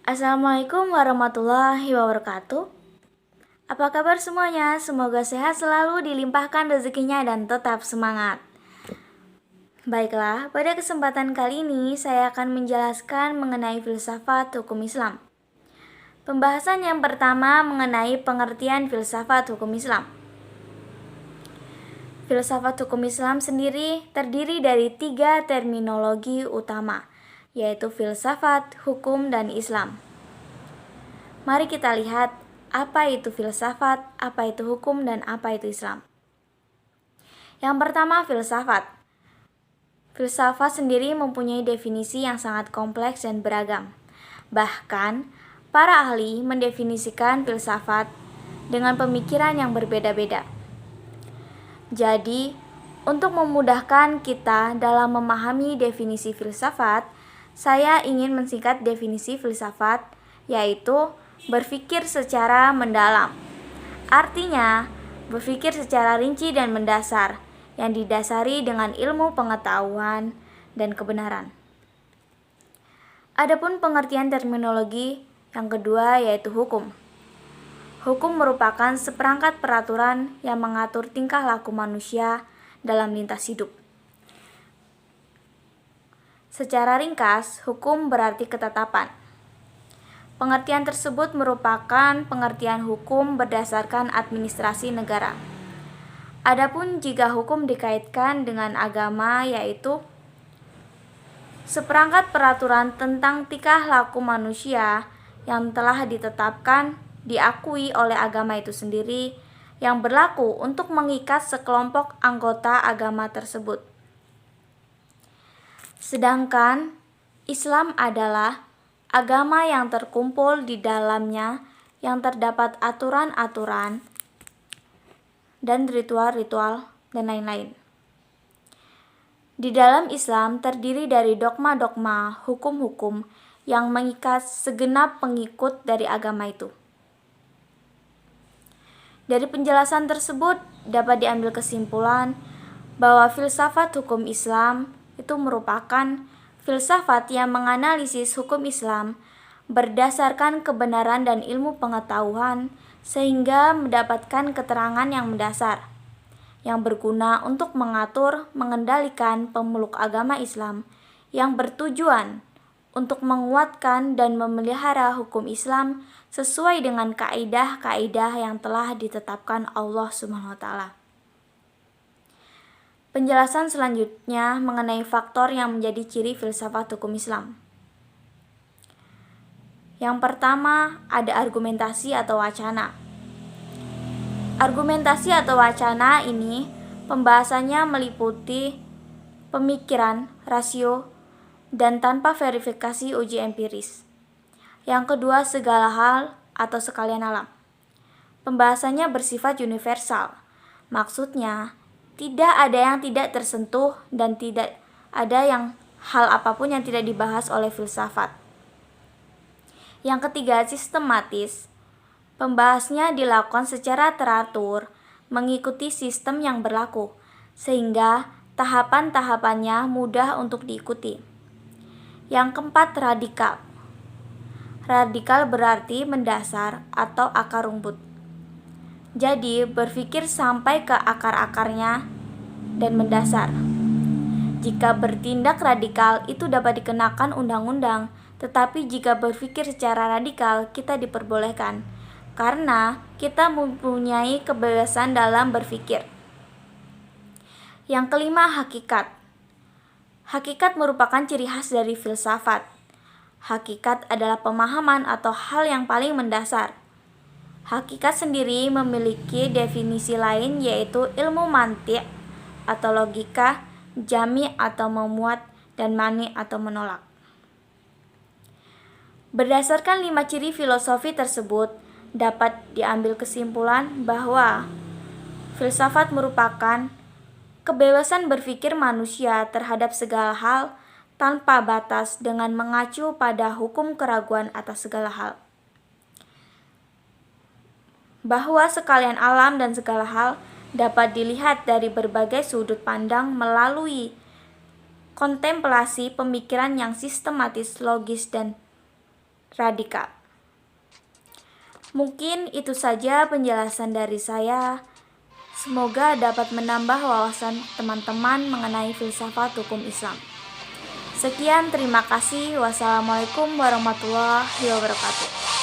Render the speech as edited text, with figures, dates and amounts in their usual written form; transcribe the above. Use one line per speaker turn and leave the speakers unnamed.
Assalamualaikum warahmatullahi wabarakatuh. Apa kabar semuanya? Semoga sehat selalu, dilimpahkan rezekinya dan tetap semangat. Baiklah, pada kesempatan kali ini saya akan menjelaskan mengenai filsafat hukum Islam. Pembahasan yang pertama mengenai pengertian filsafat hukum Islam. Filsafat hukum Islam sendiri terdiri dari 3 terminologi utama, yaitu filsafat, hukum, dan Islam. Mari kita lihat apa itu filsafat, apa itu hukum, dan apa itu Islam. Yang pertama, filsafat. Filsafat sendiri mempunyai definisi yang sangat kompleks dan beragam. Bahkan, para ahli mendefinisikan filsafat dengan pemikiran yang berbeda-beda. Jadi, untuk memudahkan kita dalam memahami definisi filsafat, saya ingin mensingkat definisi filsafat, yaitu berpikir secara mendalam. Artinya, berpikir secara rinci dan mendasar, yang didasari dengan ilmu pengetahuan dan kebenaran. Adapun pengertian terminologi yang kedua yaitu hukum. Hukum merupakan seperangkat peraturan yang mengatur tingkah laku manusia dalam lintas hidup. Secara ringkas, hukum berarti ketetapan. Pengertian tersebut merupakan pengertian hukum berdasarkan administrasi negara. Adapun jika hukum dikaitkan dengan agama, yaitu seperangkat peraturan tentang tingkah laku manusia yang telah ditetapkan, diakui oleh agama itu sendiri, yang berlaku untuk mengikat sekelompok anggota agama tersebut. Sedangkan Islam adalah agama yang terkumpul di dalamnya yang terdapat aturan-aturan dan ritual-ritual dan lain-lain. Di dalam Islam terdiri dari dogma-dogma, hukum-hukum yang mengikat segenap pengikut dari agama itu. Dari penjelasan tersebut dapat diambil kesimpulan bahwa filsafat hukum Islam itu merupakan filsafat yang menganalisis hukum Islam berdasarkan kebenaran dan ilmu pengetahuan sehingga mendapatkan keterangan yang mendasar, yang berguna untuk mengatur, mengendalikan pemeluk agama Islam yang bertujuan untuk menguatkan dan memelihara hukum Islam sesuai dengan kaidah-kaidah yang telah ditetapkan Allah SWT. Penjelasan selanjutnya mengenai faktor yang menjadi ciri filsafat hukum Islam. Yang pertama, ada argumentasi atau wacana. Argumentasi atau wacana ini pembahasannya meliputi pemikiran, rasio, dan tanpa verifikasi uji empiris. Yang kedua, segala hal atau sekalian alam. Pembahasannya bersifat universal. Maksudnya, tidak ada yang tidak tersentuh dan tidak ada yang hal apapun yang tidak dibahas oleh filsafat. Yang ketiga, sistematis. Pembahasnya dilakukan secara teratur, mengikuti sistem yang berlaku, sehingga tahapan-tahapannya mudah untuk diikuti. Yang keempat, radikal. Radikal berarti mendasar atau akar rumput. Jadi, berpikir sampai ke akar-akarnya dan mendasar. Jika bertindak radikal, itu dapat dikenakan undang-undang, tetapi jika berpikir secara radikal, kita diperbolehkan, karena kita mempunyai kebebasan dalam berpikir. Yang kelima, hakikat. Hakikat merupakan ciri khas dari filsafat. Hakikat adalah pemahaman atau hal yang paling mendasar. Hakikat sendiri memiliki definisi lain, yaitu ilmu mantik atau logika, jami atau memuat, dan mani atau menolak. Berdasarkan 5 ciri filosofi tersebut, dapat diambil kesimpulan bahwa filsafat merupakan kebebasan berpikir manusia terhadap segala hal tanpa batas dengan mengacu pada hukum keraguan atas segala hal. Bahwa sekalian alam dan segala hal dapat dilihat dari berbagai sudut pandang melalui kontemplasi pemikiran yang sistematis, logis, dan radikal. Mungkin itu saja penjelasan dari saya. Semoga dapat menambah wawasan teman-teman mengenai filsafat hukum Islam. Sekian, terima kasih. Wassalamualaikum warahmatullahi wabarakatuh.